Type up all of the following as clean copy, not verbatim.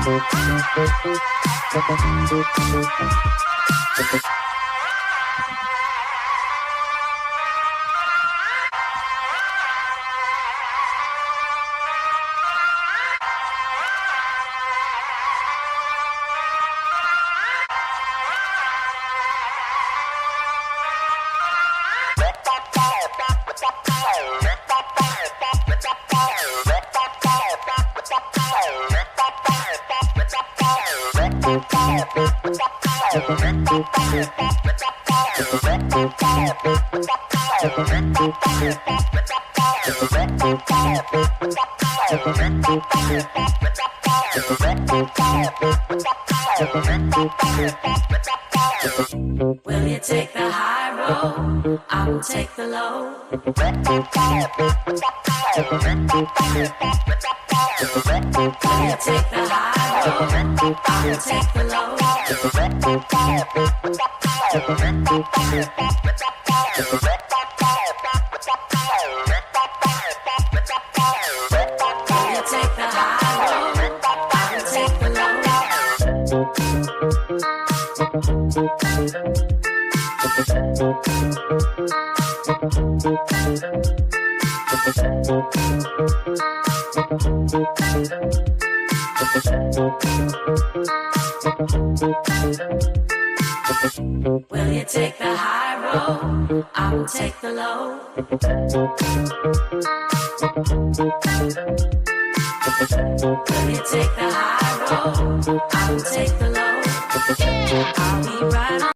Will you take the high road? I will take the low. Will you take the high road? I will take the low. Will you take the high road? I will take the low. Will you take the high road? I will take the low. Will you take the high road? I will take the low. I'll be right on.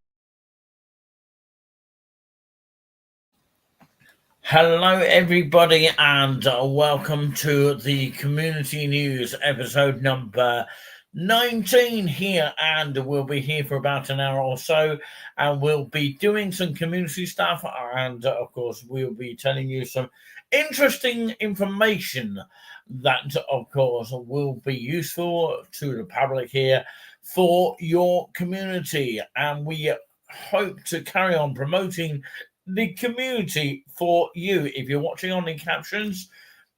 Hello everybody and welcome to the Community News episode number 19 here, and we'll be here for about an hour or so, and we'll be doing some community stuff, and of course we'll be telling you some interesting information that of course will be useful to the public here for your community, and we hope to carry on promoting the community for you. If you're watching on the captions,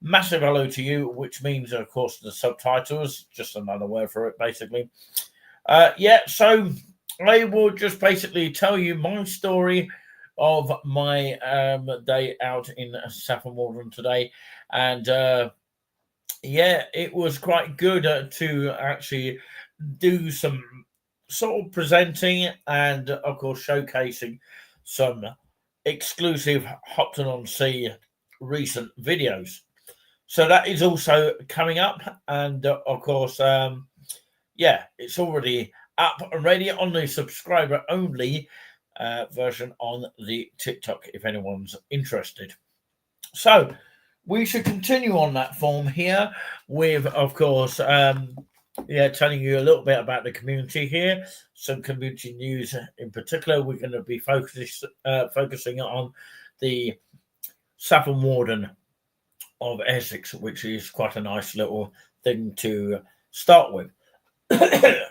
massive hello to you, which means of course the subtitles, just another word for it basically. So I will just basically tell you my story of my day out in Saffron Walden today, and it was quite good to actually do some sort of presenting and of course showcasing some exclusive Hopton on Sea recent videos. So that is also coming up, and of course it's already up and ready on the subscriber only version on the TikTok if anyone's interested. So we should continue on that form here with of course telling you a little bit about the community here, some community news in particular. We're going to be focusing on the Saffron Walden of Essex, which is quite a nice little thing to start with.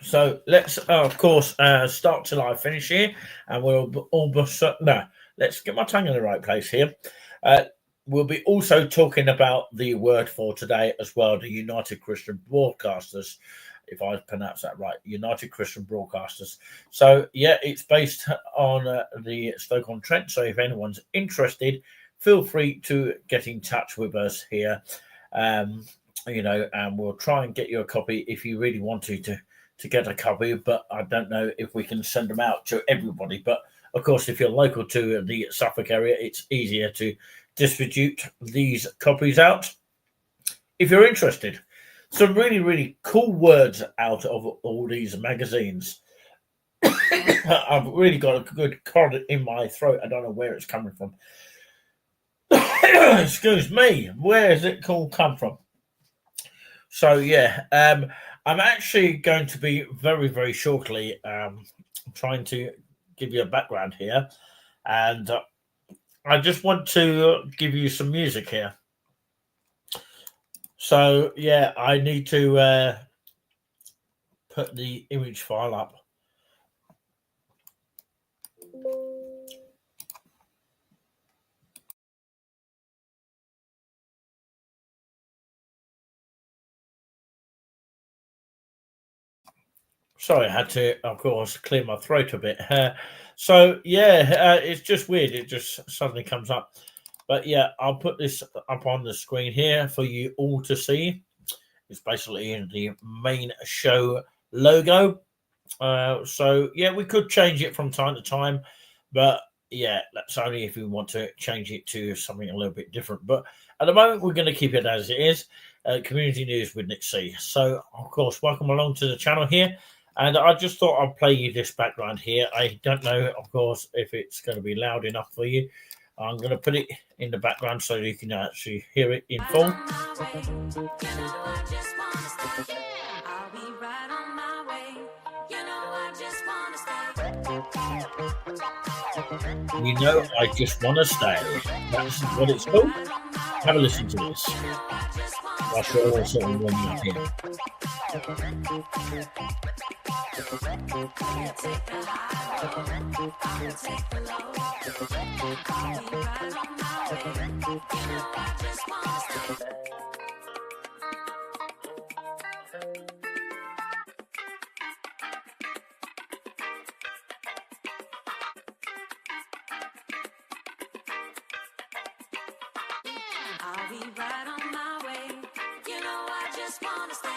So let's of course start till I finish here, and let's get my tongue in the right place here. We'll be also talking about the word for today as well, the United Christian Broadcasters, if I pronounce that right, United Christian Broadcasters. So, it's based on the Stoke-on-Trent. So if anyone's interested, feel free to get in touch with us here, and we'll try and get you a copy if you really want to get a copy, but I don't know if we can send them out to everybody. But, of course, if you're local to the Suffolk area, it's easier to distribute these copies out if you're interested. Some really, really cool words out of all these magazines. I've really got a good cold in my throat. I don't know where it's coming from. Excuse me. Where is it come from? So I'm actually going to be very, very shortly trying to give you a background here, and I just want to give you some music here. So, I need to put the image file up. Sorry, I had to, of course, clear my throat a bit. So yeah, it's just weird. It just suddenly comes up. But yeah, I'll put this up on the screen here for you all to see. It's basically in the main show logo. So yeah, we could change it from time to time, but yeah, that's only if we want to change it to something a little bit different. But at the moment, we're going to keep it as it is. Community news with Nick C. So of course, welcome along to the channel here. And I just thought I'd play you this background here. I don't know, of course, if it's going to be loud enough for you. I'm going to put it in the background so you can actually hear it in full. You know, I just want to stay. That's what it's called. Have a listen to this. Whilst you're all sort of warming up here. I'll be right on my way. You know I just wanna stay.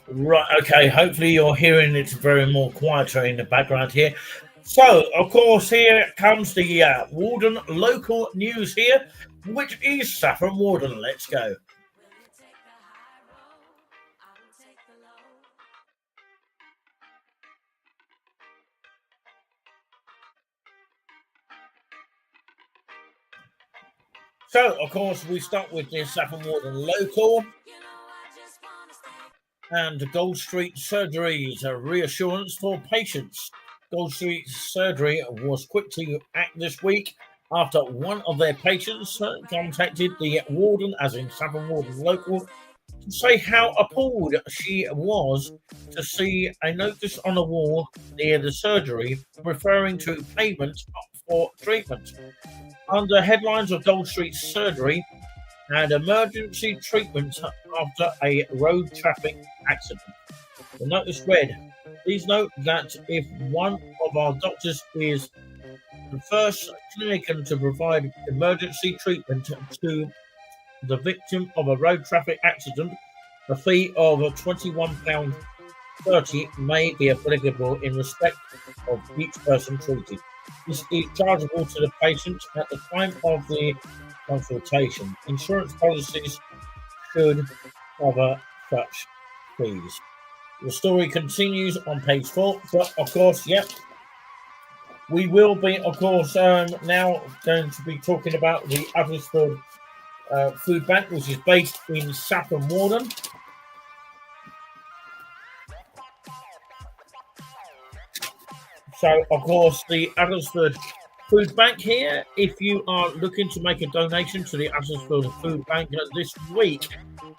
Right, okay, hopefully you're hearing it's very more quieter in the background here. So, of course, here comes the Warden local news here, which is Saffron Warden. Let's go. So, of course, we start with the Saffron Warden local. And Gold Street Surgery's a reassurance for patients. Gold Street Surgery was quick to act this week after one of their patients contacted the warden, as in Saffron Warden local, to say how appalled she was to see a notice on the wall near the surgery referring to payment for treatment. Under headlines of Gold Street Surgery and emergency treatment after a road traffic accident. The notice read, please note that if one of our doctors is the first clinician to provide emergency treatment to the victim of a road traffic accident, a fee of £21.30 may be applicable in respect of each person treated. This is chargeable to the patient at the time of the consultation. Insurance policies should cover such fees. The story continues on page 4, but of course, we will be, of course, now going to be talking about the Uttlesford Food Bank, which is based in Saffron Walden. So, of course, the Uttlesford Food Bank here, if you are looking to make a donation to the Uttlesford Food Bank this week,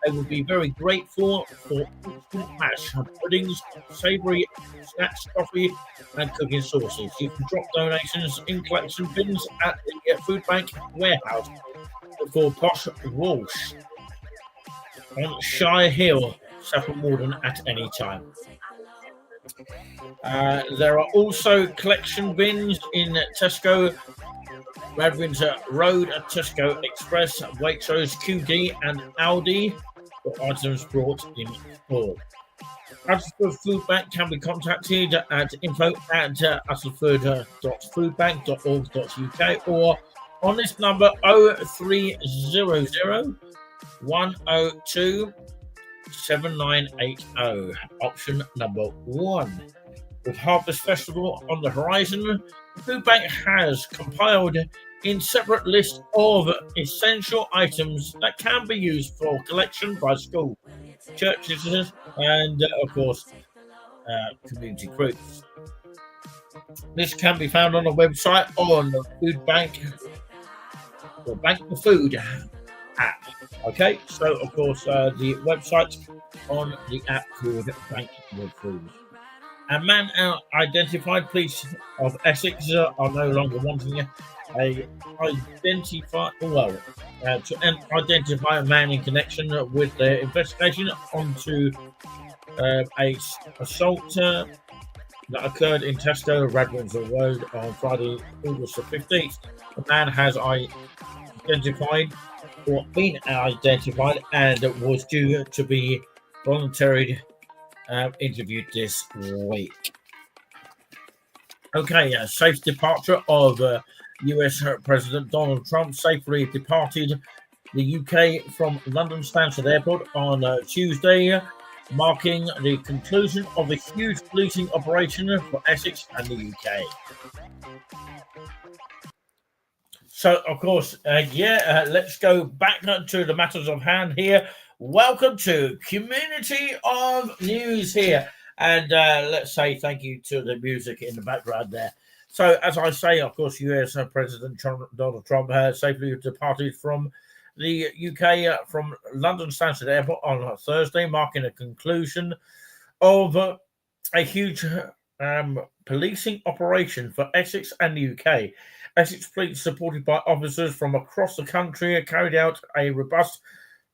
they would be very grateful for instant mash, puddings, savoury snacks, coffee, and cooking sauces. You can drop donations in collection bins at the Food Bank warehouse for Posh Walsh on Shire Hill, Saffron Walden at any time. There are also collection bins in Tesco, Radwinter Road at Tesco Express, Waitrose, QD and Aldi for items brought in store. Uttlesford Food Bank can be contacted at info@uttlesford.foodbank.org.uk or on this number 0300 102 7980, option number 1. With Harvest Festival on the horizon, the Food Bank has compiled in separate lists of essential items that can be used for collection by school, churches, and of course, community groups. This can be found on the website on the Food Bank, the Bank for Food app. Okay, so of course the website on the app called Bank for Food. A man identified. Police of Essex are no longer wanting a identify a man in connection with their investigation onto a assault that occurred in Tesco Radwinson Road on Friday, August the 15th. The man has identified or been identified and was due to be voluntarily interviewed this week. Okay, safe departure of US President Donald Trump safely departed the UK from London Stansted Airport on Tuesday, marking the conclusion of a huge policing operation for Essex and the UK. So, of course, let's go back to the matters of hand here. Welcome to Community of News here. And let's say thank you to the music in the background there. So, as I say, of course, US President Donald Trump has safely departed from the UK from London Stansted Airport on Thursday, marking a conclusion of a huge policing operation for Essex and the UK. Essex Police, supported by officers from across the country, carried out a robust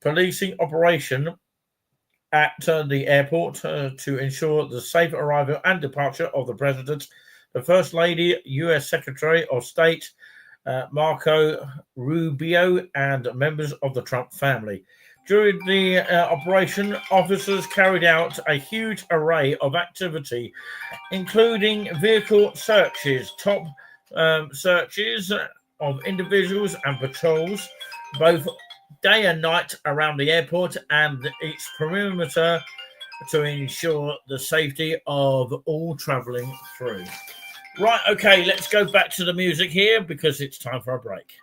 policing operation at the airport to ensure the safe arrival and departure of the President, the First Lady, US Secretary of State, Marco Rubio, and members of the Trump family. During the operation, officers carried out a huge array of activity, including vehicle searches, top searches of individuals and patrols, both day and night around the airport and its perimeter to ensure the safety of all travelling through. Right, okay, let's go back to the music here because it's time for a break.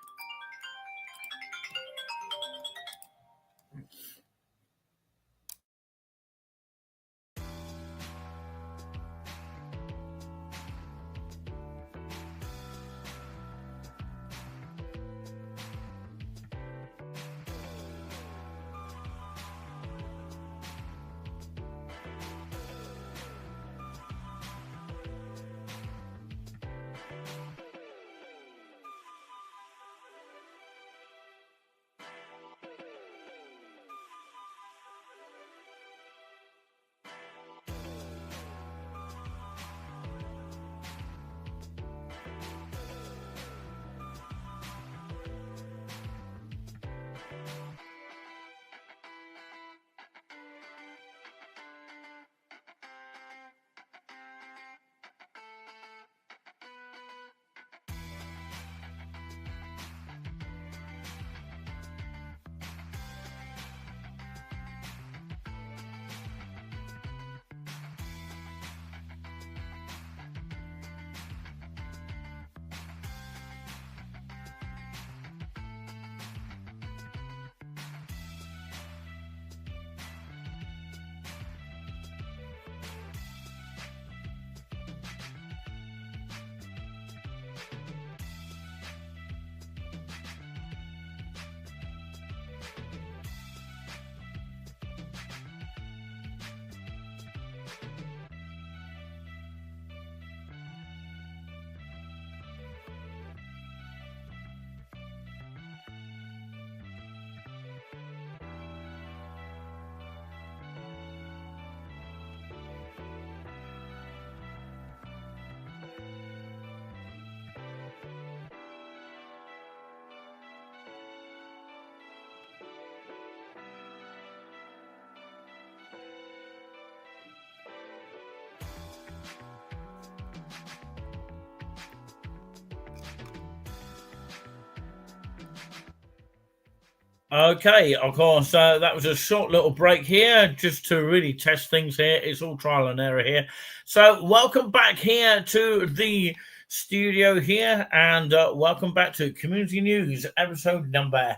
Okay, of course, that was a short little break here just to really test things here. It's all trial and error here. So welcome back here to the studio here and welcome back to Community News episode number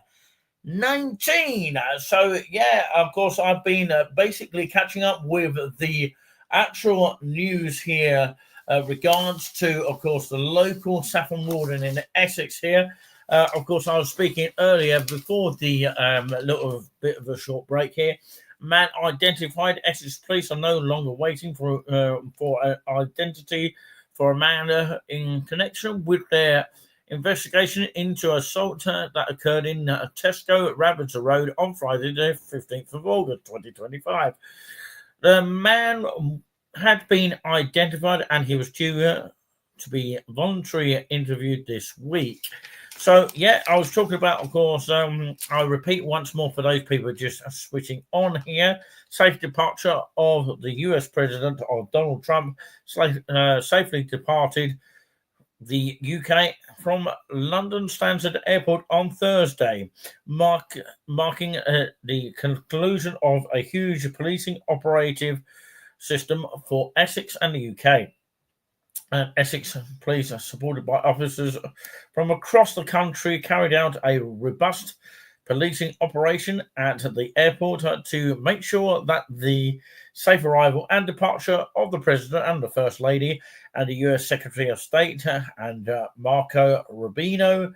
19. So, yeah, of course, I've been basically catching up with the actual news here regards to, of course, the local Saffron Warden in Essex here. Of course, I was speaking earlier before the little bit of a short break here man identified. Essex police are no longer waiting for identity for a man in connection with their investigation into assault that occurred in Tesco at Ravensor Road on Friday, the 15th of August, 2025. The man had been identified and he was due to be voluntarily interviewed this week. So, yeah, I was talking about, of course, I'll repeat once more for those people just switching on here. Safe departure of the US President of Donald Trump, safely departed the UK from London Stansted Airport on Thursday, marking the conclusion of a huge policing operative system for Essex and the UK. Essex police, supported by officers from across the country, carried out a robust policing operation at the airport to make sure that the safe arrival and departure of the President and the First Lady and the US Secretary of State and Marco Rubio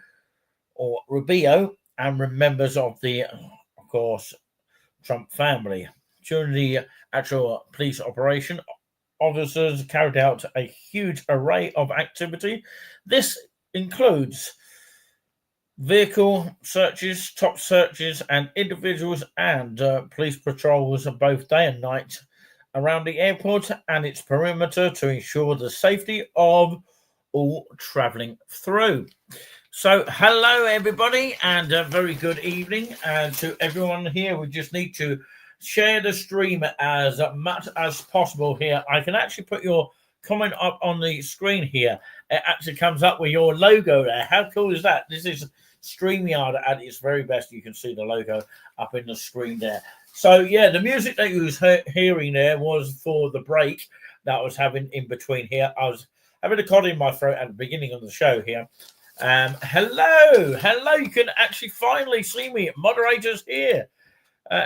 and members of the, of course, Trump family. During the actual police operation, officers carried out a huge array of activity. This includes vehicle searches, top searches, and individuals and police patrols both day and night around the airport and its perimeter to ensure the safety of all travelling through. So, hello everybody, and a very good evening to everyone here. We just need to share the stream as much as possible here. I can actually put your comment up on the screen here. It actually comes up with your logo there. How cool is that? This is StreamYard at its very best. You can see the logo up in the screen there. So, yeah, the music that you was hearing there was for the break that I was having in between here. I was having a cod in my throat at the beginning of the show here. Hello. You can actually finally see me. Moderators here.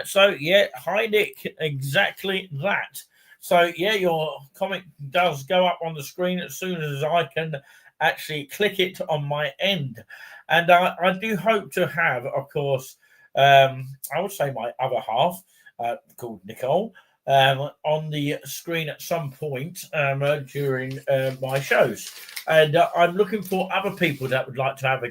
So, yeah, hi, Nick. Exactly that. So, yeah, your comment does go up on the screen as soon as I can actually click it on my end. And I do hope to have, of course, I would say my other half, called Nicole, on the screen at some point during my shows. And I'm looking for other people that would like to have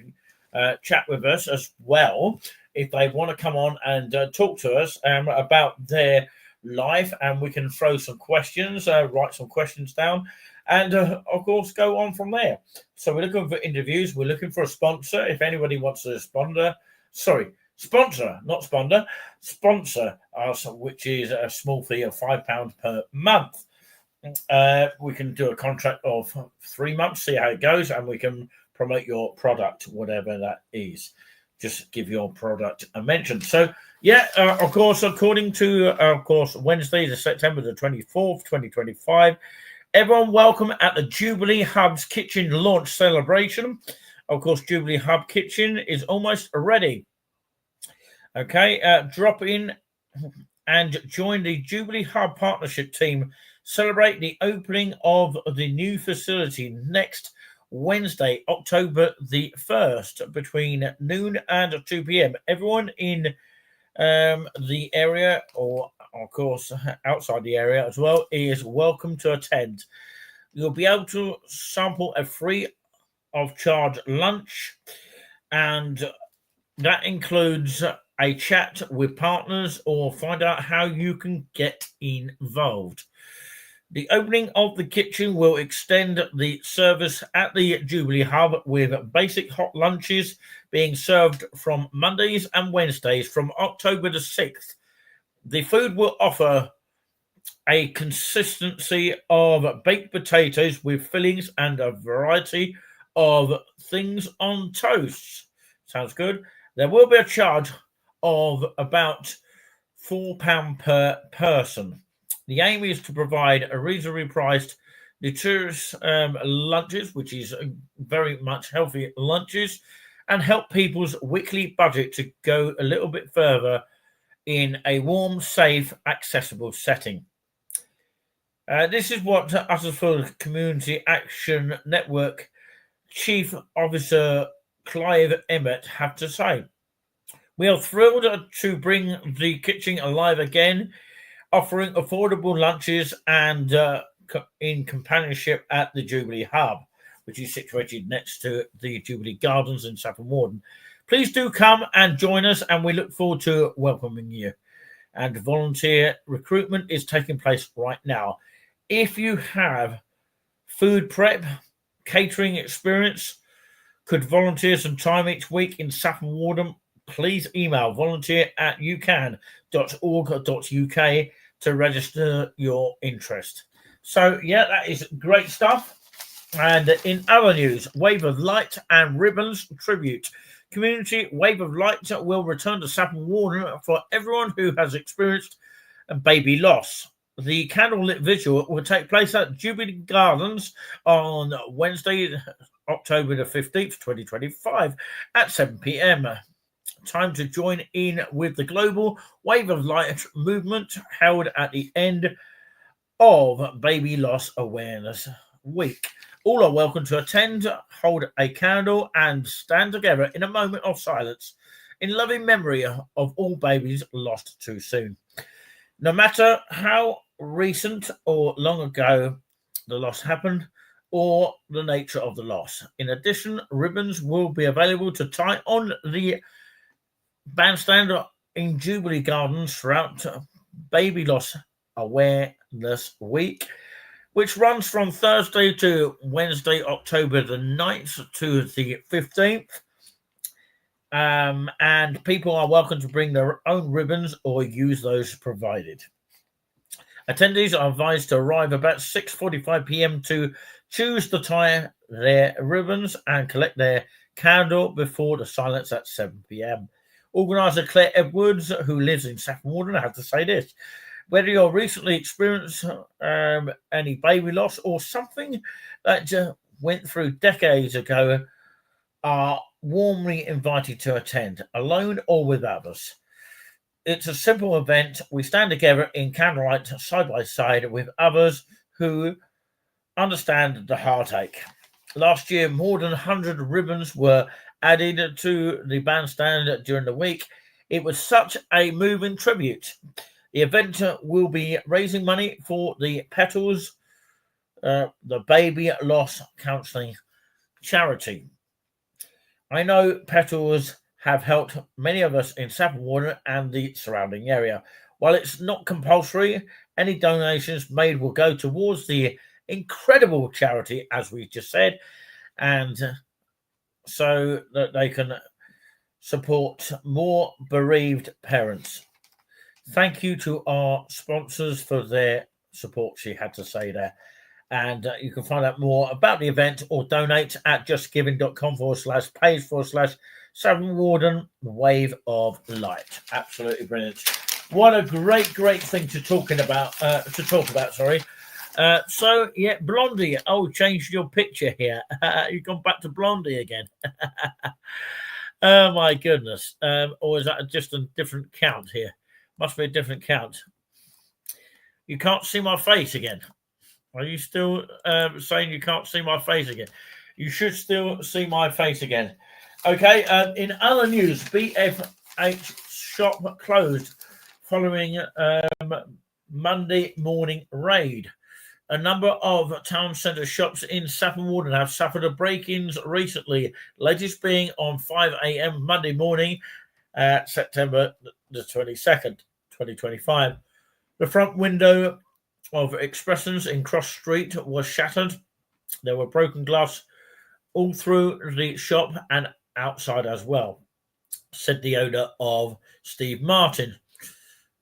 a chat with us as well, if they want to come on and talk to us about their life, and we can throw some questions, write some questions down, and of course go on from there. So we're looking for interviews. We're looking for a sponsor. If anybody wants to sponsor, which is a small fee of £5 per month. We can do a contract of 3 months, see how it goes, and we can promote your product, whatever that is. Just give your product a mention. So, yeah, of course, according to, Wednesday, the September the 24th, 2025, everyone welcome at the Jubilee Hub's Kitchen launch celebration. Of course, Jubilee Hub Kitchen is almost ready. Okay, drop in and join the Jubilee Hub partnership team. Celebrate the opening of the new facility next Wednesday, October the 1st, between noon and 2 p.m. Everyone in the area, or of course outside the area as well, is welcome to attend. You'll be able to sample a free of charge lunch, and that includes a chat with partners or find out how you can get involved. The opening of the kitchen will extend the service at the Jubilee Hub, with basic hot lunches being served from Mondays and Wednesdays from October the 6th. The food will offer a consistency of baked potatoes with fillings and a variety of things on toast. Sounds good. There will be a charge of about £4 per person. The aim is to provide a reasonably priced nutritious lunches, which is very much healthy lunches, and help people's weekly budget to go a little bit further in a warm, safe, accessible setting. This is what Huddersfield Community Action Network Chief Officer Clive Emmett have to say. We are thrilled to bring the kitchen alive again, offering affordable lunches and in companionship at the Jubilee Hub, which is situated next to the Jubilee Gardens in Saffron Walden. Please do come and join us, and we look forward to welcoming you. And volunteer recruitment is taking place right now. If you have food prep, catering experience, could volunteer some time each week in Saffron Walden, please email volunteer@ucan.org.uk to register your interest. So, yeah, that is great stuff. And in other news, Wave of Light and Ribbons tribute. Community Wave of Light will return to Saffron Walden for everyone who has experienced a baby loss. The candlelit visual will take place at Jubilee Gardens on Wednesday, October the 15th, 2025 at 7 p.m. Time to join in with the global Wave of Light movement held at the end of Baby Loss Awareness Week. All are welcome to attend, hold a candle, and stand together in a moment of silence in loving memory of all babies lost too soon. No matter how recent or long ago the loss happened or the nature of the loss. In addition, ribbons will be available to tie on the bandstand in Jubilee Gardens throughout Baby Loss Awareness Week, which runs from Thursday to Wednesday, October the 9th to the 15th. And people are welcome to bring their own ribbons or use those provided. Attendees are advised to arrive about 6:45 p.m. to choose to tie their ribbons and collect their candle before the silence at 7 p.m. Organiser Claire Edwards, who lives in Saffron Walden, I have to say this. Whether you're recently experienced any baby loss or something that went through decades ago, are warmly invited to attend, alone or with others. It's a simple event. We stand together in candlelight side by side with others who understand the heartache. Last year, more than 100 ribbons were added to the bandstand during the week. It was such a moving tribute. The event will be raising money for the Petals, the Baby Loss Counselling charity. I know Petals have helped many of us in Saffron Walden and the surrounding area. While it's not compulsory, any donations made will go towards the incredible charity, as we just said, and so that they can support more bereaved parents. Thank you to our sponsors for their support, she had to say there. And you can find out more about the event or donate at justgiving.com/page/Saffron Walden Wave of Light. Absolutely brilliant. What a great thing to talk about. So yeah, Blondie. Oh, changed your picture here. You've gone back to Blondie again. Oh my goodness. Or is that just a different count here? Must be a different count. You can't see my face again. Are you still saying you can't see my face again? You should still see my face again. Okay, in other news, BFH shop closed following Monday morning raid. A number of town centre shops in Saffron Walden have suffered break-ins recently, latest being on 5 a.m. Monday morning, September the 22nd, 2025. The front window of Expressions in Cross Street was shattered. There were broken glass all through the shop and outside as well, said the owner of Steve Martin.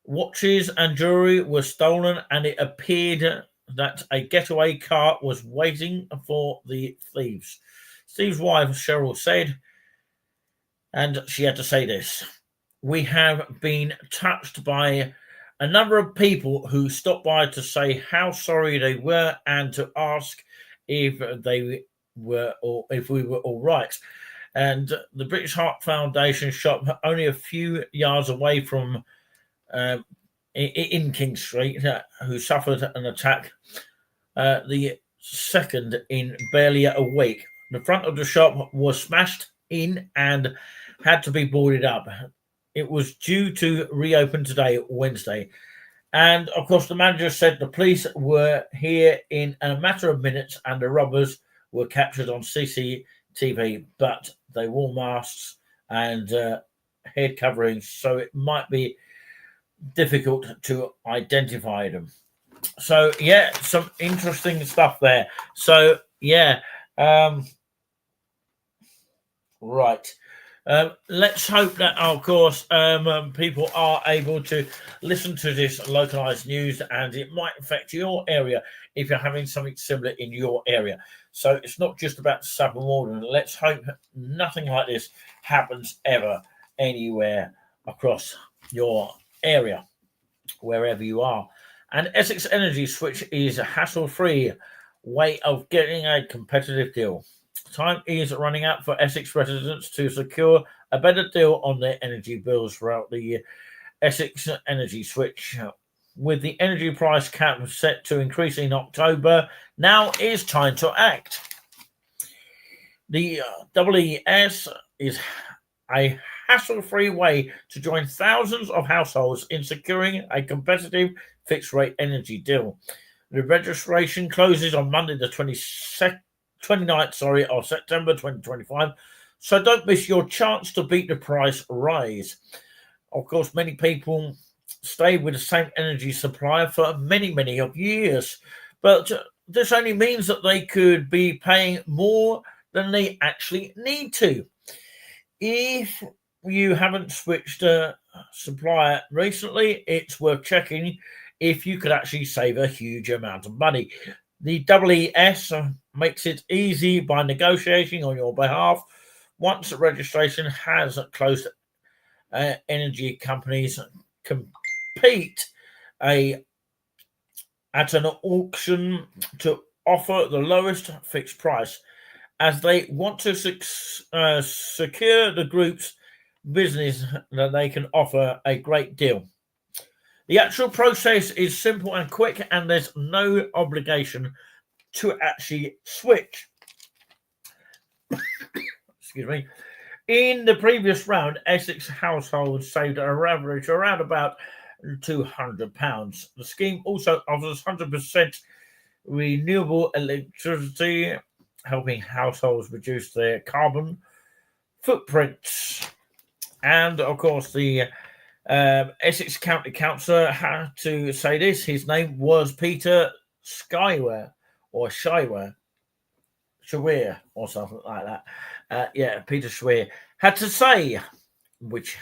Watches and jewellery were stolen, and it appeared that a getaway car was waiting for the thieves. Steve's wife, Cheryl, said, and she had to say this: "We have been touched by a number of people who stopped by to say how sorry they were and to ask if they were or if we were all right." And the British Heart Foundation shop, only a few yards away from in King Street, who suffered an attack, the second in barely a week. The front of the shop was smashed in and had to be boarded up. It was due to reopen today, Wednesday. And of course, the manager said the police were here in a matter of minutes and the robbers were captured on CCTV, but they wore masks and head coverings, so it might be difficult to identify them. So, yeah, some interesting stuff there. So, yeah, right. Let's hope that, of course, people are able to listen to this localized news, and it might affect your area if you're having something similar in your area. So it's not just about Saffron Walden. Let's hope nothing like this happens ever anywhere across your area, wherever you are. And Essex Energy Switch is a hassle-free way of getting a competitive deal. Time is running out for Essex residents to secure a better deal on their energy bills throughout the year. Essex Energy Switch, with the energy price cap set to increase in October, now is time to act. The EES is a hassle-free way to join thousands of households in securing a competitive fixed-rate energy deal. The registration closes on Monday, the 29th of September 2025, so don't miss your chance to beat the price rise. Of course, many people stay with the same energy supplier for many of years, but this only means that they could be paying more than they actually need to. If you haven't switched a supplier recently, it's worth checking if you could actually save a huge amount of money. The EES makes it easy by negotiating on your behalf. Once the registration has closed, energy companies compete at an auction to offer the lowest fixed price, as they want to secure the group's business that they can offer a great deal. The actual process is simple and quick, and there's no obligation to actually switch. Excuse me. In the previous round, Essex households saved an average around about £200. The scheme also offers 100% renewable electricity, helping households reduce their carbon footprints. And of course, the Essex County Councillor had to say this. His name was Peter Shire or something like that. Peter Shire had to say, which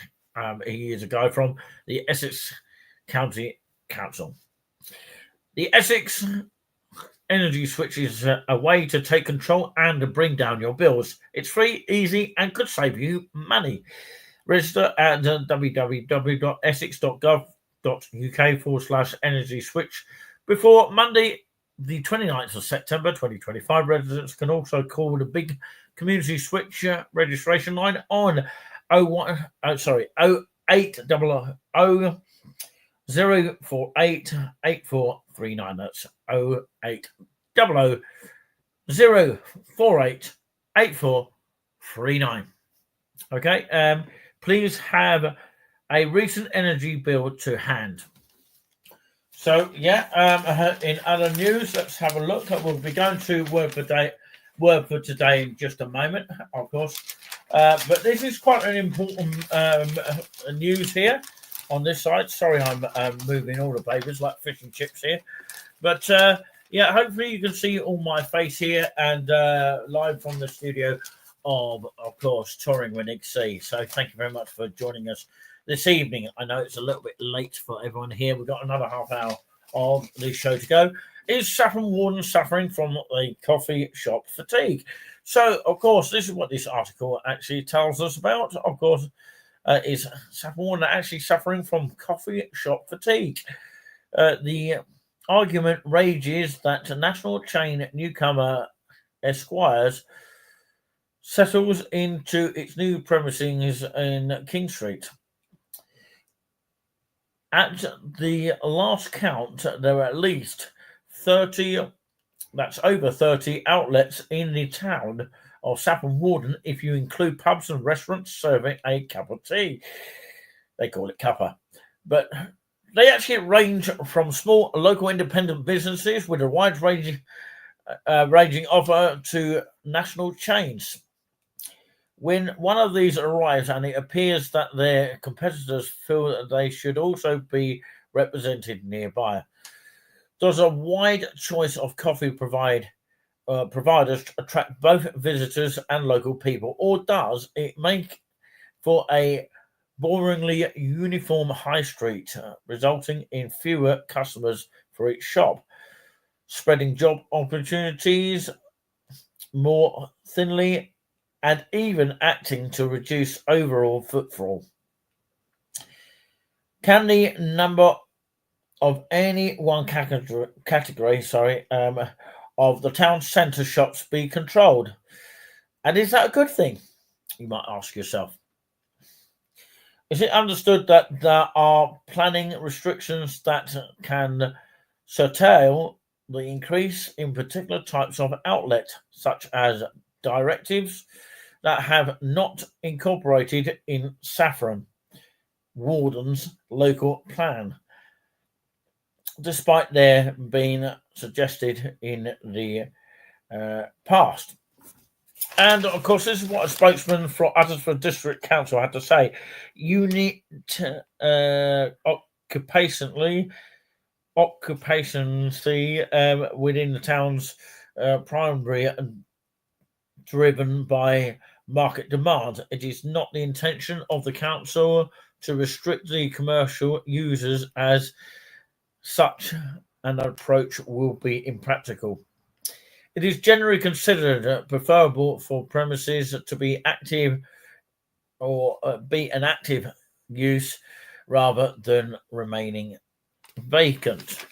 he is a guy from the Essex County Council. The Essex Energy Switch is a way to take control and bring down your bills. It's free, easy, and could save you money. Register at www.essex.gov.uk/energy switch before Monday, the 29th of September 2025. Residents can also call the big community switch registration line on 0800 048 8439. That's 0800 048 8439. Okay, please have a recent energy bill to hand. So, in other news, let's have a look. We'll be going to word for today in just a moment, of course. But this is quite an important news here on this side. Sorry, I'm moving all the papers like fish and chips here. But hopefully you can see all my face here and live from the studio of course, Touring with Nick C. So thank you very much for joining us this evening. I know it's a little bit late for everyone here. We've got another half hour of the show to go. Is Saffron Walden suffering from a coffee shop fatigue? So, of course, this is what this article actually tells us about. Of course, is Saffron Walden actually suffering from coffee shop fatigue? The argument rages that national chain newcomer Esquires settles into its new premises in King Street. At the last count, there are at least 30, that's over 30 outlets in the town of Saffron Walden, if you include pubs and restaurants serving a cup of tea. They call it cuppa. But they actually range from small local independent businesses with a wide ranging offer to national chains. When one of these arrives and it appears that their competitors feel that they should also be represented nearby, does a wide choice of coffee providers attract both visitors and local people, or does it make for a boringly uniform high street, resulting in fewer customers for each shop, spreading job opportunities more thinly, and even acting to reduce overall footfall? Can the number of any one category, of the town centre shops be controlled? And is that a good thing? You might ask yourself. Is it understood that there are planning restrictions that can curtail the increase in particular types of outlet, such as directives that have not incorporated in Saffron Warden's local plan, despite their being suggested in the past? And of course, this is what a spokesman for Uttersford District Council had to say. Unit occupancy within the town's primary driven by market demand. It is not the intention of the council to restrict the commercial users, as such an approach will be impractical. It is generally considered preferable for premises to be active or be an active use rather than remaining vacant.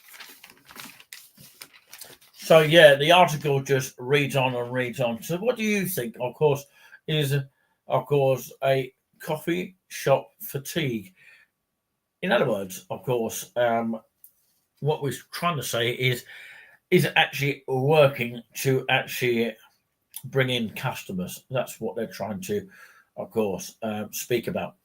So yeah, the article just reads on and reads on. So what do you think? Of course, is a coffee shop fatigue. In other words, of course, what we're trying to say is it actually working to actually bring in customers? That's what they're trying to, of course, speak about.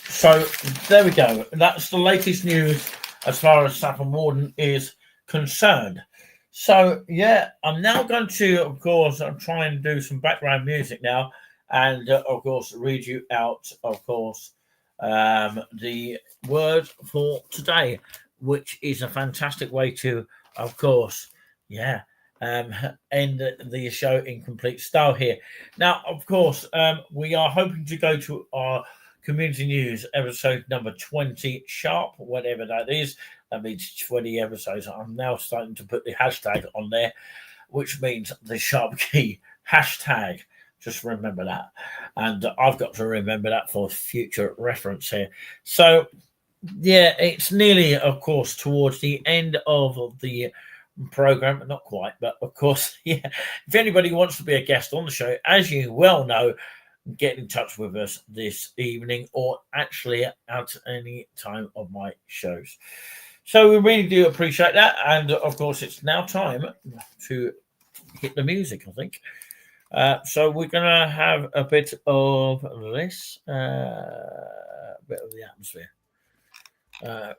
So there we go. That's the latest news as far as Saffron Walden is concerned. So yeah, I'm now going to, of course, try and do some background music now, and of course, read you out, of course, the word for today, which is a fantastic way to, of course, end the show in complete style here. Now, of course, we are hoping to go to our community news episode number 20 sharp, whatever that is. That means 20 episodes. I'm now starting to put the hashtag on there, which means the sharp key hashtag. Just remember that. And I've got to remember that for future reference here. So, yeah, it's nearly, of course, towards the end of the program. Not quite, but of course, yeah. If anybody wants to be a guest on the show, as you well know, get in touch with us this evening or actually at any time of my shows. So we really do appreciate that. And of course, it's now time to hit the music, I think. So we're going to have a bit of this, bit of the atmosphere.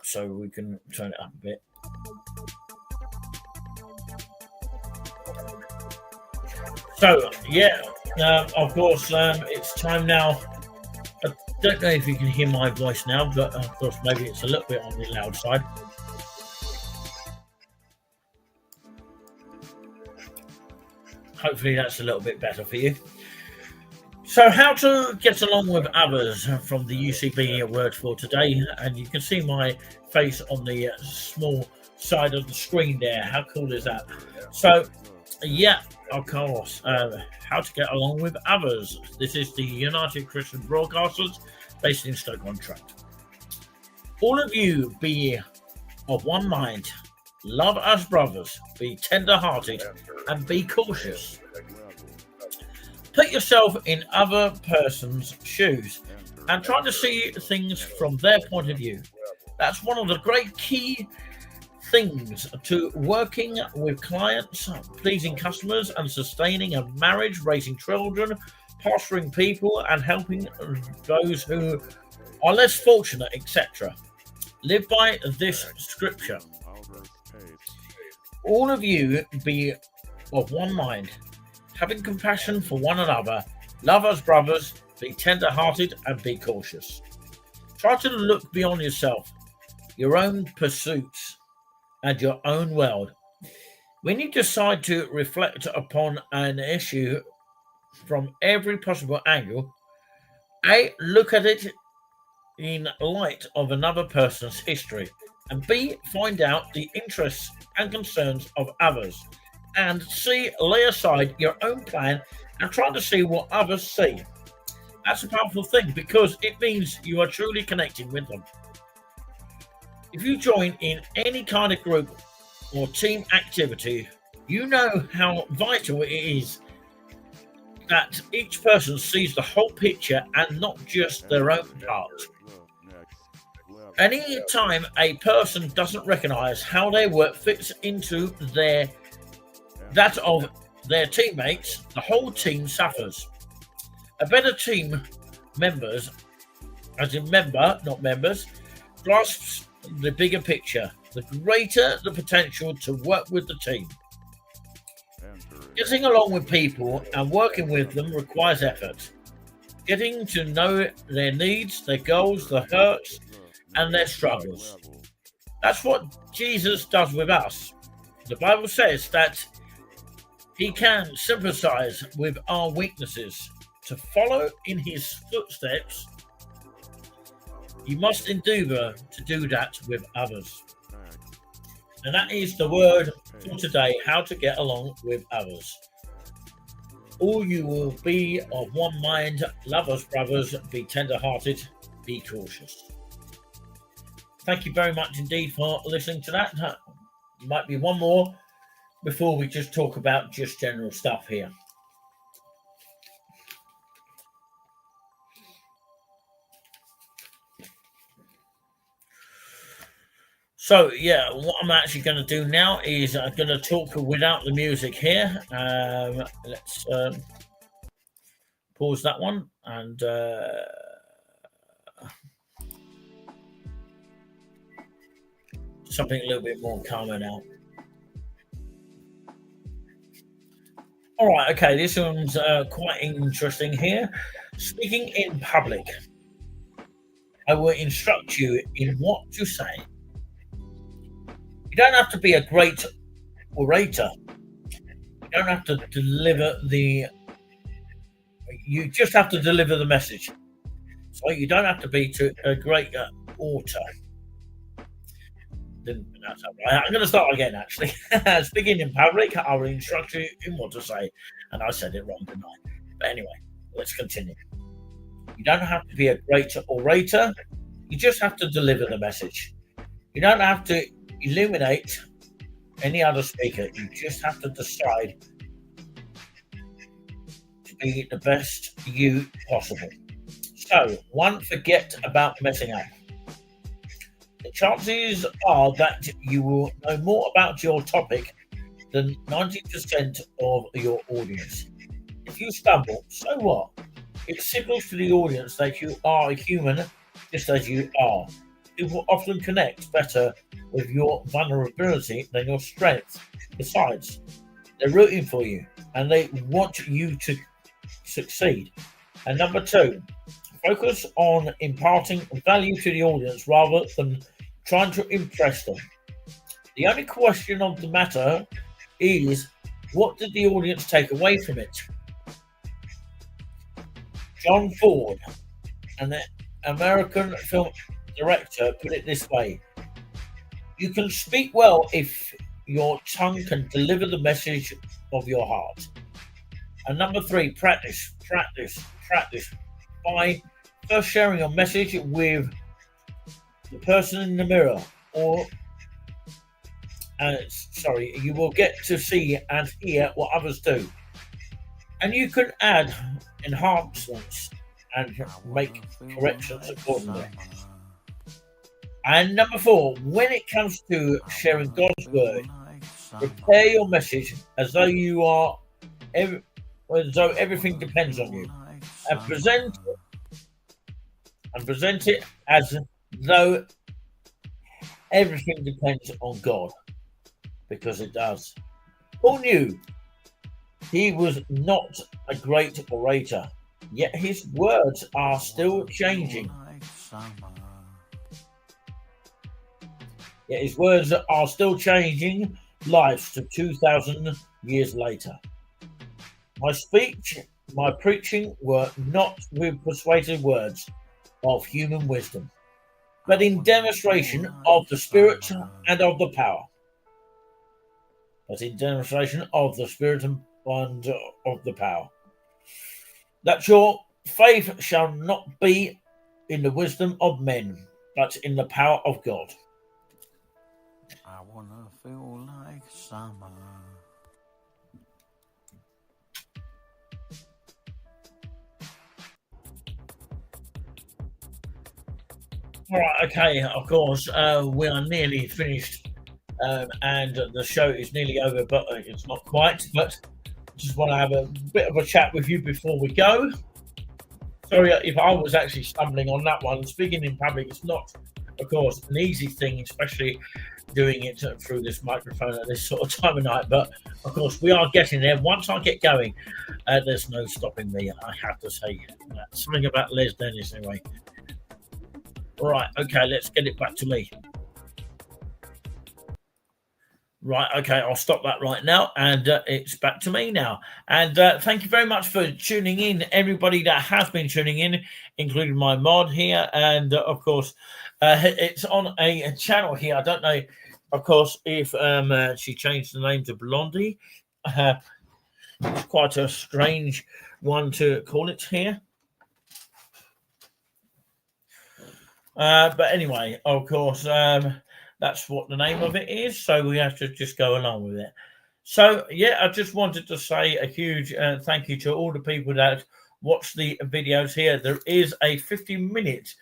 So we can turn it up a bit. So, yeah, of course, it's time now. I don't know if you can hear my voice now, but of course, maybe it's a little bit on the loud side. Hopefully that's a little bit better for you. So, how to get along with others from the UCB word for today. And you can see my face on the small side of the screen there. How cool is that? So, yeah, of course, how to get along with others. This is the United Christian Broadcasters based in Stoke-on-Trent. All of you be of one mind. Love as brothers. Be tender-hearted and be cautious. Put yourself in other person's shoes and try to see things from their point of view. That's one of the great key things to working with clients, pleasing customers, and sustaining a marriage, raising children pastoring people and helping those who are less fortunate, etc. Live by this scripture. All of you be of one mind, having compassion for one another, love as brothers, be tender-hearted and be cautious. Try to look beyond yourself, your own pursuits, and your own world. When you decide to reflect upon an issue from every possible angle, A, look at it in light of another person's history, and B, find out the interests and concerns of others, and C, lay aside your own plan and try to see what others see. That's a powerful thing because it means you are truly connecting with them. If you join in any kind of group or team activity, you know how vital it is that each person sees the whole picture and not just their own part. Any time a person doesn't recognize how their work fits into that of their teammates, the whole team suffers. A better team members, as in member, not members, grasps the bigger picture, the greater the potential to work with the team. Getting along with people and working with them requires effort. Getting to know their needs, their goals, their hurts, and their struggles. That's what Jesus does with us. The Bible says that he can sympathize with our weaknesses. To follow in his footsteps, you must endeavor to do that with others. And that is the word for today, how to get along with others. All you will be of one mind, love as brothers, be tender-hearted, be cautious. Thank you very much indeed for listening to that. Might be one more before we just talk about just general stuff here. So, yeah, what I'm actually going to do now is I'm going to talk without the music here. Let's pause that one and something a little bit more calmer now. All right, okay, this one's quite interesting here. Speaking in public, I will instruct you in what to say. You don't have to be a great orator. You don't have to you just have to deliver the message. So you don't have to be a great orator. That's right. I'm going to start again, actually. Speaking in public, I will instruct you in what to say. And I said it wrong tonight. But anyway, let's continue. You don't have to be a great orator. You just have to deliver the message. You don't have to eliminate any other speaker. You just have to decide to be the best you possible. So, one, forget about messing up. The chances are that you will know more about your topic than 90% of your audience. If you stumble, so what? It signals to the audience that you are a human just as you are. People often connect better with your vulnerability than your strength. Besides, they're rooting for you and they want you to succeed. And number two, focus on imparting value to the audience rather than trying to impress them. The only question of the matter is, what did the audience take away from it? John Ford, an American film director, put it this way: you can speak well if your tongue can deliver the message of your heart. And number three, practice by first sharing your message with the person in the mirror, you will get to see and hear what others do. And you can add enhancements and make corrections accordingly. And number four, when it comes to sharing God's word, prepare your message as though everything depends on you. and present it as though everything depends on God, because it does. Paul knew he was not a great orator, yet his words are still changing. Yet his words are still changing lives to 2,000 years later. My speech, my preaching were not with persuasive words of human wisdom, but in demonstration of the Spirit and of the power. But in demonstration of the Spirit and of the power. That your faith shall not be in the wisdom of men, but in the power of God. I wanna feel like summer. All right, okay, of course, we are nearly finished, and the show is nearly over, but it's not quite. But just want to have a bit of a chat with you before we go. Sorry if I was actually stumbling on that one. Speaking in public is not, of course, an easy thing, especially doing it through this microphone at this sort of time of night. But of course, we are getting there. Once I get going, there's no stopping me. I have to say something about Les Dennis anyway. Right, okay, let's get it back to me. Right, okay, I'll stop that right now, and it's back to me now. And thank you very much for tuning in, everybody that has been tuning in, including my mod here. And of course, it's on a channel here. I don't know, of course, if she changed the name to Blondie. It's quite a strange one to call it here. But anyway, of course, that's what the name of it is. So we have to just go along with it. So, yeah, I just wanted to say a huge thank you to all the people that watch the videos here. There is a 50-minute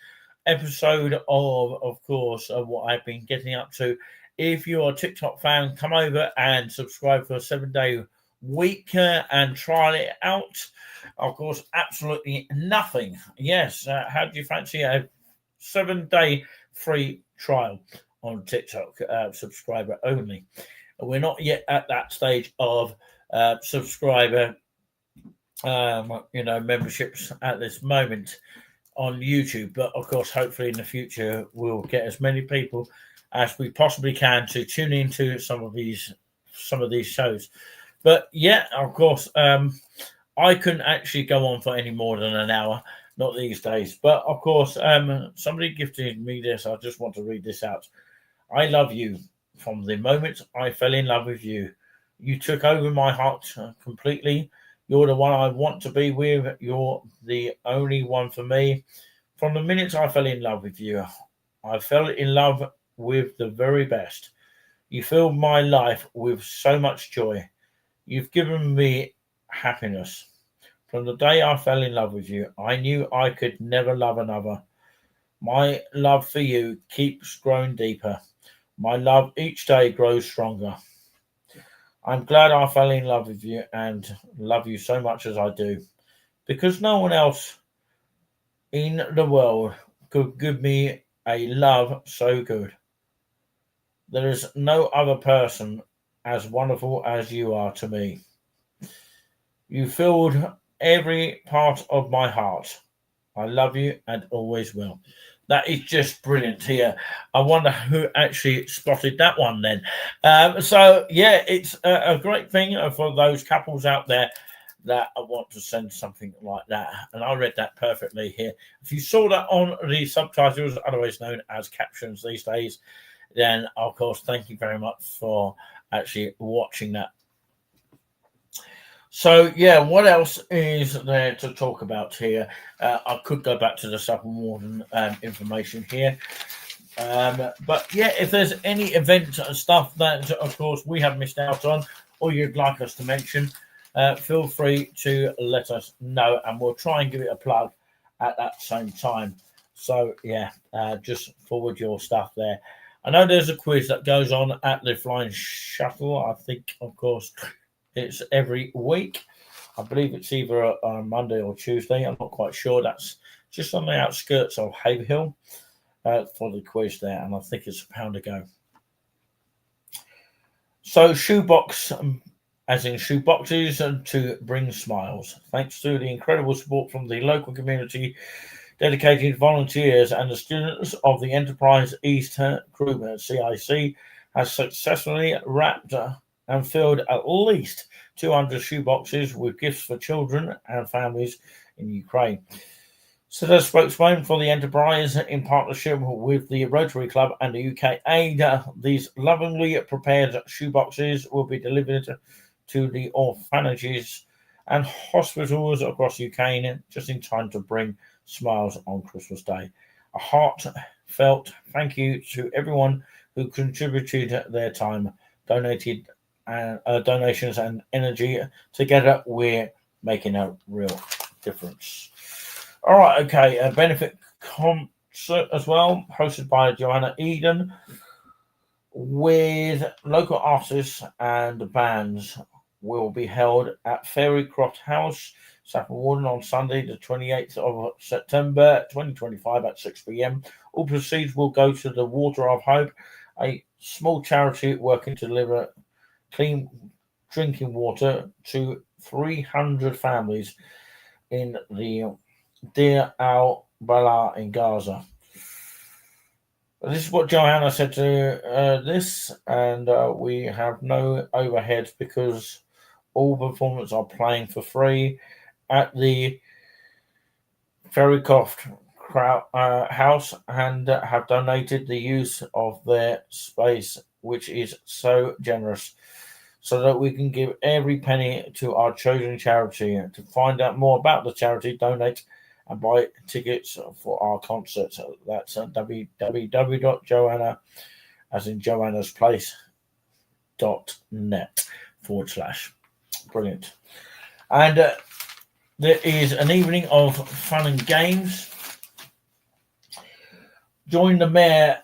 episode of course, of what I've been getting up to. If you're a TikTok fan, come over and subscribe for a 7-day week and try it out. Of course, absolutely nothing. Yes, how do you fancy a 7-day free trial on TikTok, subscriber only? We're not yet at that stage of subscriber memberships at this moment on YouTube, but of course hopefully in the future we'll get as many people as we possibly can to tune into some of these shows. But yeah, of course, I couldn't actually go on for any more than an hour, not these days. But of course, somebody gifted me this. I just want to read this out. I love you. From the moment I fell in love with you, you took over my heart completely. You're the one I want to be with. You're the only one for me. From the minute I fell in love with you, I fell in love with the very best. You filled my life with so much joy. You've given me happiness. From the day I fell in love with you, I knew I could never love another. My love for you keeps growing deeper. My love each day grows stronger. I'm glad I fell in love with you and love you so much as I do, because no one else in the world could give me a love so good. There is no other person as wonderful as you are to me. You filled every part of my heart. I love you and always will. That is just brilliant here. I wonder who actually spotted that one then. So, yeah, it's a great thing for those couples out there that want to send something like that. And I read that perfectly here. If you saw that on the subtitles, otherwise known as captions these days, then, of course, thank you very much for actually watching that. So, yeah, what else is there to talk about here? I could go back to the supplemental information here. But, yeah, if there's any event stuff that, of course, we have missed out on or you'd like us to mention, feel free to let us know, and we'll try and give it a plug at that same time. So, yeah, just forward your stuff there. I know there's a quiz that goes on at the Flying Shuttle. I think, of course, it's every week. I believe it's either on Monday or Tuesday. I'm not quite sure. That's just on the outskirts of Haverhill for the quiz there, and I think it's £1 a go. So shoebox, as in shoe boxes, to bring smiles. Thanks to the incredible support from the local community, dedicated volunteers, and the students of the Enterprise East Group at CIC has successfully wrapped and filled at least 200 shoeboxes with gifts for children and families in Ukraine. So the spokesman for the enterprise, in partnership with the Rotary Club and the UK Aid, these lovingly prepared shoeboxes will be delivered to the orphanages and hospitals across Ukraine just in time to bring smiles on Christmas Day. A heartfelt thank you to everyone who contributed their time, donations and energy. Together, we're making a real difference. All right, okay. A benefit concert as well, hosted by Joanna Eden, with local artists and bands, will be held at Fairycroft House, Saffron Walden, on Sunday, the 28th of September 2025 at 6 p.m. All proceeds will go to the Water of Hope, a small charity working to deliver clean drinking water to 300 families in the Deir al-Balah in Gaza. This is what Johanna said to this, and we have no overhead because all performers are playing for free at the Fairycroft House and have donated the use of their space, which is so generous, so that we can give every penny to our chosen charity. To find out more about the charity, donate and buy tickets for our concert. That's www.joanna, as in Joanna's place.net / brilliant. And there is an evening of fun and games. Join the Mayor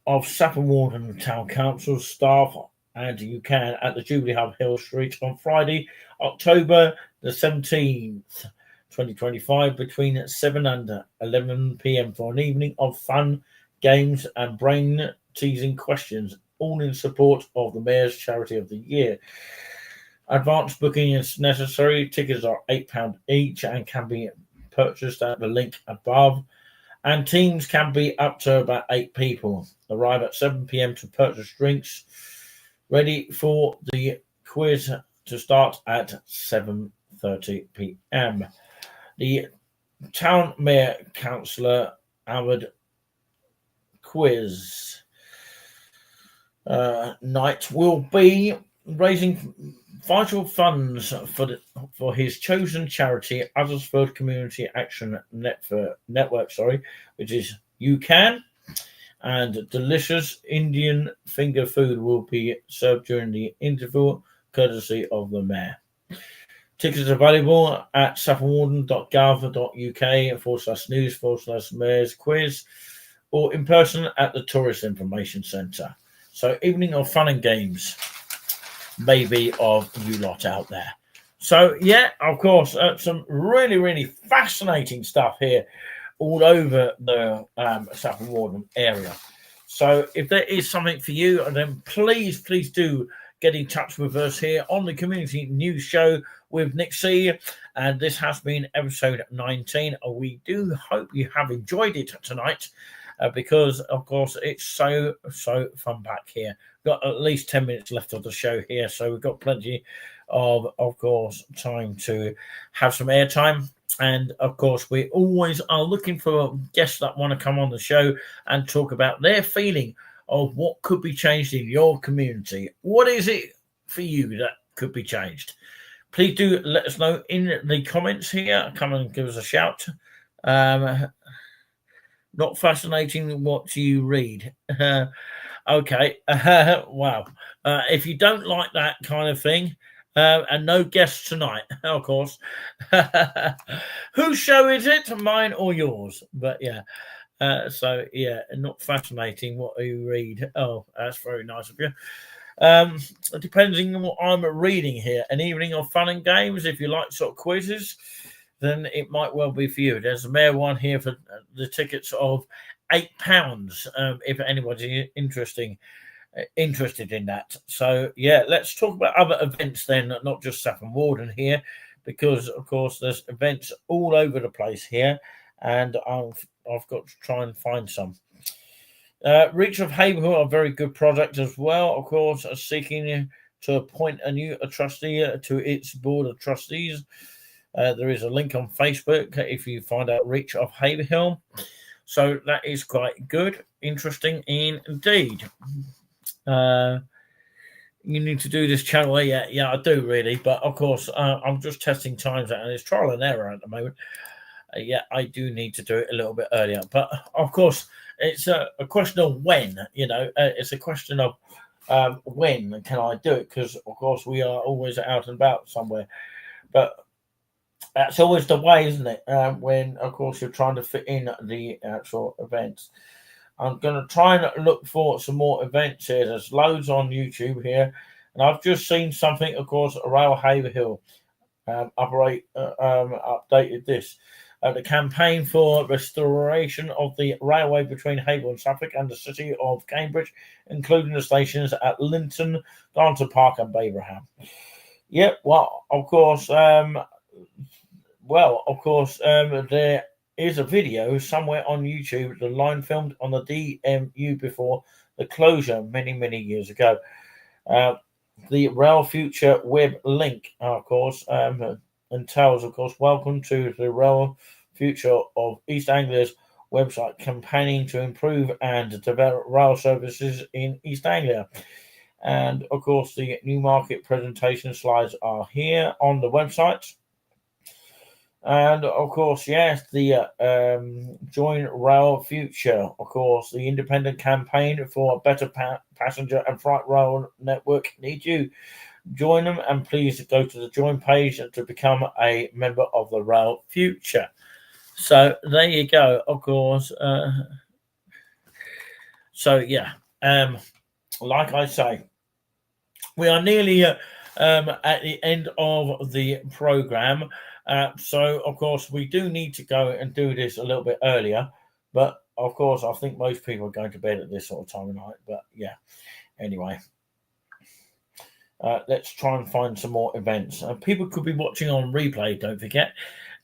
of Saffron Walden Town Council staff, and you can, at the Jubilee Hub Hill Street on Friday, October the 17th. 2025, between 7 and 11 p.m. for an evening of fun, games, and brain-teasing questions, all in support of the Mayor's Charity of the Year. Advance booking is necessary. Tickets are £8 each and can be purchased at the link above. And teams can be up to about 8 people. Arrive at 7 p.m. to purchase drinks. Ready for the quiz to start at 7:30 p.m. The Town Mayor Councillor Ahmed quiz night will be raising vital funds for his chosen charity, Uddersford Community Action Network, which is UCAN, and delicious Indian finger food will be served during the interval, courtesy of the Mayor. Tickets are available at saffronwarden.gov.uk/news/Mayor's quiz, or in person at the Tourist Information Centre. So, evening of fun and games, maybe of you lot out there. So, yeah, of course, some really, really fascinating stuff here all over the Saffron Walden area. So, if there is something for you, then please do get in touch with us here on the Community News Show with Nick C. And this has been episode 19. We do hope you have enjoyed it tonight, because, of course, it's so fun back here. Got at least 10 minutes left of the show here, so we've got plenty of course, time to have some airtime. And, of course, we always are looking for guests that want to come on the show and talk about their feeling of what could be changed in your community. What is it for you that could be changed? Please do let us know in the comments here. Come and give us a shout. Not fascinating. What do you read? Okay. Wow. If you don't like that kind of thing, and no guests tonight, of course. Whose show is it? Mine or yours? But yeah. So yeah, not fascinating what you read. Oh, that's very nice of you. Depending on what I'm reading here, an evening of fun and games. If you like sort of quizzes, then it might well be for you. There's a mere one here for the tickets of £8. If anybody's interested in that. So yeah, let's talk about other events then, not just Saffron Walden here, because of course there's events all over the place here, and I've got to try and find some. Reach of Haverhill are a very good product as well, of course, seeking to appoint a new trustee to its board of trustees. There is a link on Facebook if you find out Reach of Haverhill. So that is quite good, interesting indeed. You need to do this channel. Yeah, I do really, but of course, I'm just testing times out, and it's trial and error at the moment. Yeah, I do need to do it a little bit earlier, but of course, it's a question of when. It's a question of when can I do it? Because of course, we are always out and about somewhere, but that's always the way, isn't it? When of course you're trying to fit in the actual events. I'm going to try and look for some more events here. There's loads on YouTube here. And I've just seen something, of course, Rail Haverhill updated this. The campaign for restoration of the railway between Haverhill and Suffolk and the city of Cambridge, including the stations at Linton, Darlington Park and Babraham. Yep, well, of course, there is a video somewhere on YouTube, the line filmed on the DMU before the closure many years ago. The Rail Future web link, of course, entails, of course, welcome to the Rail Future of East Anglia's website campaigning to improve and develop rail services in East Anglia. And, of course, the Newmarket presentation slides are here on the website. And of course, yes, the Join Rail Future, of course, the independent campaign for a better passenger and freight rail network needs you. Join them, and please go to the join page to become a member of the Rail Future. So there you go, of course. Like I say, we are nearly at the end of the program. So, of course, we do need to go and do this a little bit earlier. But, of course, I think most people are going to bed at this sort of time of night. But, yeah, anyway. Let's try and find some more events. People could be watching on replay, don't forget,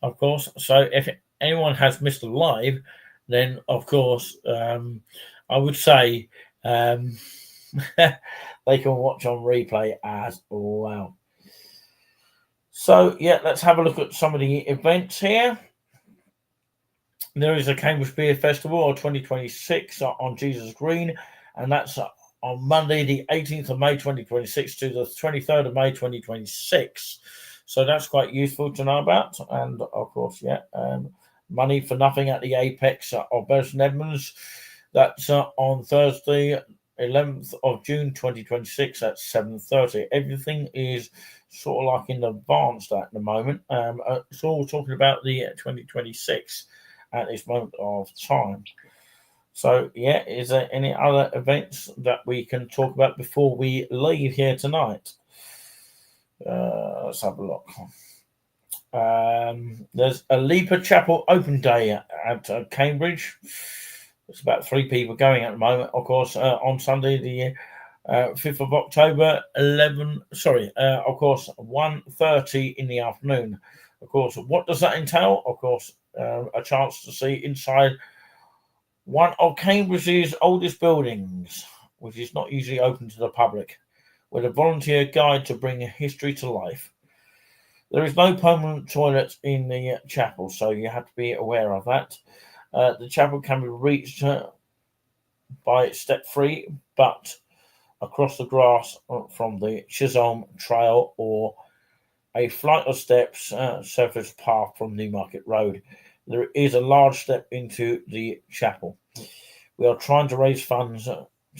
of course. So, if anyone has missed a live, then, of course, I would say they can watch on replay as well. So, yeah, let's have a look at some of the events here. There is a Cambridge Beer Festival 2026 on Jesus Green, and that's on Monday, the 18th of May 2026 to the 23rd of May 2026. So that's quite useful to know about. And, of course, money for nothing at the Apex of Bury Edmunds. That's on Thursday, 11th of June 2026 at 7:30. Everything is sort of like in advance at the moment. It's all talking about the 2026 at this moment of time. So, yeah, is there any other events that we can talk about before we leave here tonight? Let's have a look. There's a Leaper Chapel Open Day at Cambridge. There's about 3 people going at the moment, of course, on Sunday, the 5th of October, 1:30 in the afternoon. Of course, what does that entail? Of course, a chance to see inside one of Cambridge's oldest buildings, which is not usually open to the public, with a volunteer guide to bring history to life. There is no permanent toilet in the chapel, so you have to be aware of that. The chapel can be reached by step-free, but across the grass from the Chisholm Trail or a flight of steps surface path from Newmarket Road. There is a large step into the chapel. We are trying to raise funds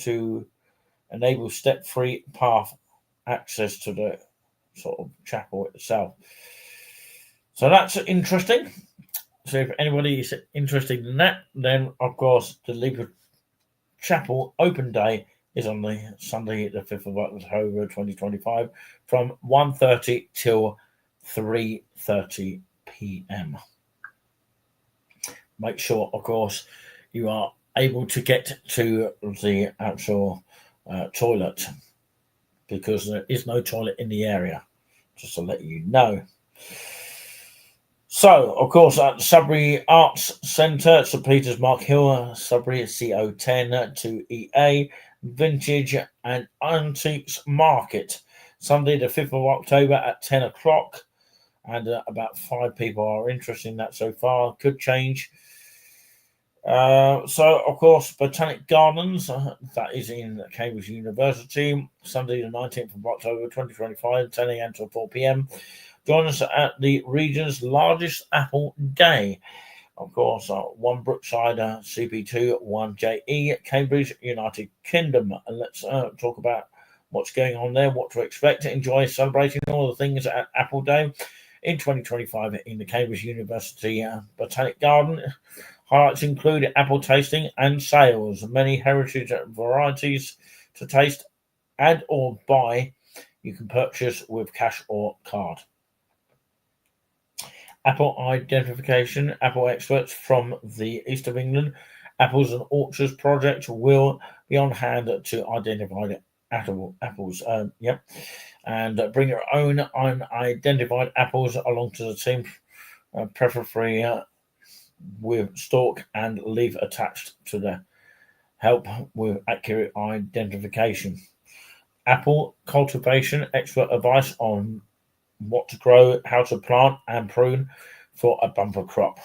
to enable step-free path access to the sort of chapel itself. So that's interesting. So if anybody is interested in that, then of course the Leaper Chapel Open Day is on the Sunday, the 5th of October 2025, from 1:30 till 3:30 p.m. Make sure, of course, you are able to get to the actual toilet, because there is no toilet in the area, just to let you know. So, of course, at the Sudbury Arts Centre, St Peter's Mark Hill, Sudbury, CO10 to EA, Vintage and Antiques Market, Sunday the 5th of October at 10 o'clock. And about 5 people are interested in that so far. Could change. So, of course, Botanic Gardens, that is in Cambridge University, Sunday the 19th of October 2025, 10 a.m. till 4 p.m. Join us at the region's largest apple day. Of course, 1 Brookside, CB2, 1 JE, Cambridge, United Kingdom. And let's talk about what's going on there, what to expect. Enjoy celebrating all the things at Apple Day in 2025 in the Cambridge University Botanic Garden. Highlights include apple tasting and sales, many heritage varieties to taste and or buy. You can purchase with cash or card. Apple identification. Apple experts from the east of England, Apples and Orchards Project, will be on hand to identify apples. And bring your own unidentified apples along to the team, preferably with stalk and leaf attached to the help with accurate identification. Apple cultivation expert advice on what to grow, how to plant and prune for a bumper crop.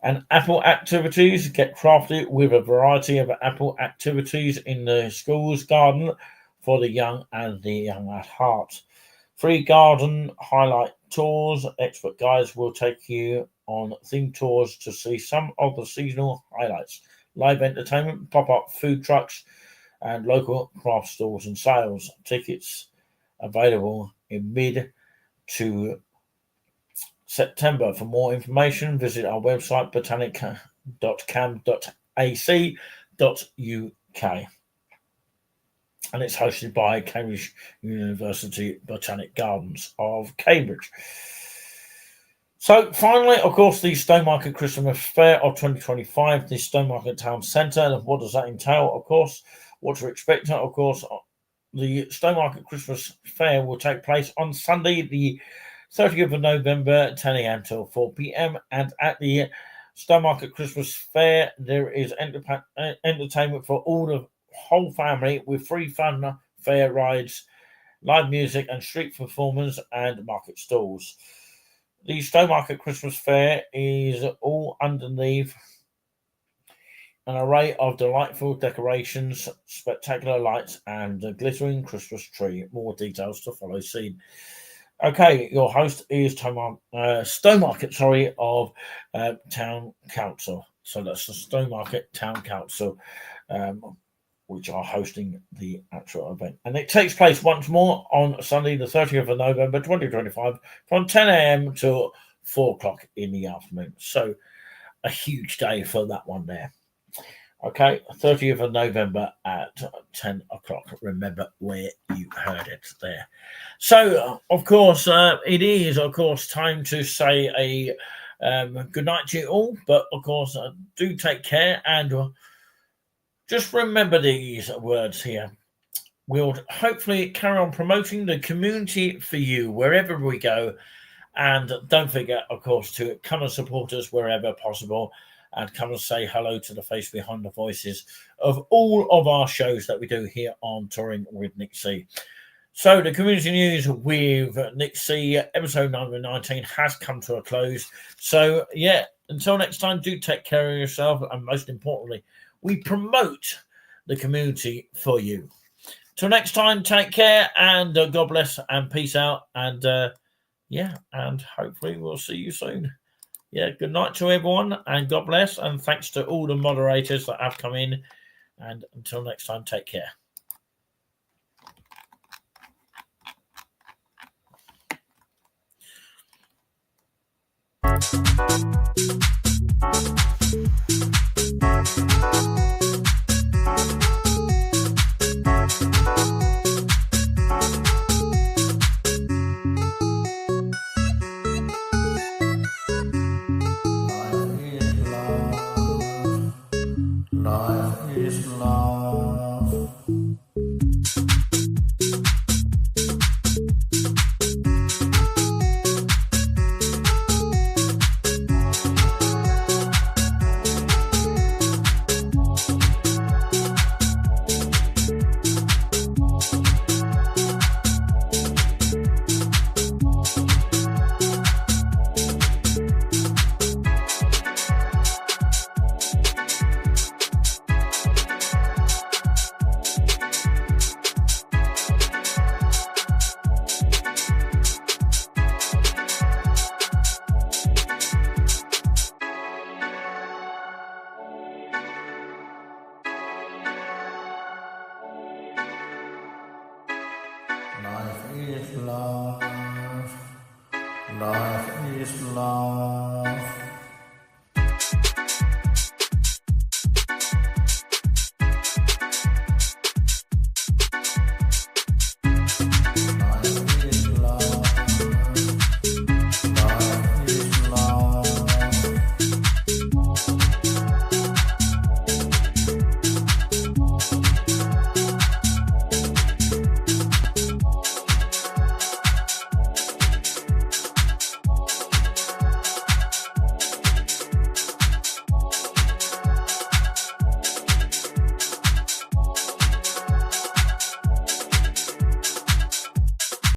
And apple activities. Get crafty with a variety of apple activities in the school's garden for the young and the young at heart. Free garden highlight tours. Expert guides will take you on themed tours to see some of the seasonal highlights. Live entertainment, pop-up food trucks, and local craft stores and sales. Tickets available in mid to September. For more information, visit our website botanic.cam.ac.uk. And it's hosted by Cambridge University Botanic Gardens of Cambridge. So finally, of course, the Stowmarket Christmas Fair of 2025, the Stowmarket Town Centre. What does that entail? Of course, what to expect? Of course, the Stowmarket Christmas Fair will take place on Sunday, the 30th of November, 10 a.m. till 4 p.m. And at the Stowmarket Christmas Fair, there is entertainment for all the whole family with free fun fair rides, live music and street performance and market stalls. The Stowmarket Christmas Fair is all underneath an array of delightful decorations, spectacular lights and a glittering Christmas tree. More details to follow soon. Okay, your host is Stowmarket, of Town Council. So that's the Stowmarket Town Council, which are hosting the actual event. And it takes place once more on Sunday, the 30th of November, 2025, from 10 a.m. till 4 o'clock in the afternoon. So a huge day for that one there. Okay, 30th of November at 10 o'clock. Remember where you heard it there. So, of course, it is, of course, time to say a good night to you all. But, of course, do take care and just remember these words here. We'll hopefully carry on promoting the community for you wherever we go. And don't forget, of course, to come and support us wherever possible. And come and say hello to the face behind the voices of all of our shows that we do here on Touring with Nick C. So the community news with Nick C, episode number 19, has come to a close. So, yeah, until next time, do take care of yourself. And most importantly, we promote the community for you. Till next time, take care and God bless and peace out. And, and hopefully we'll see you soon. Yeah, good night to everyone and God bless. And thanks to all the moderators that have come in. And until next time, take care. Life is love. Life is love. Life is love.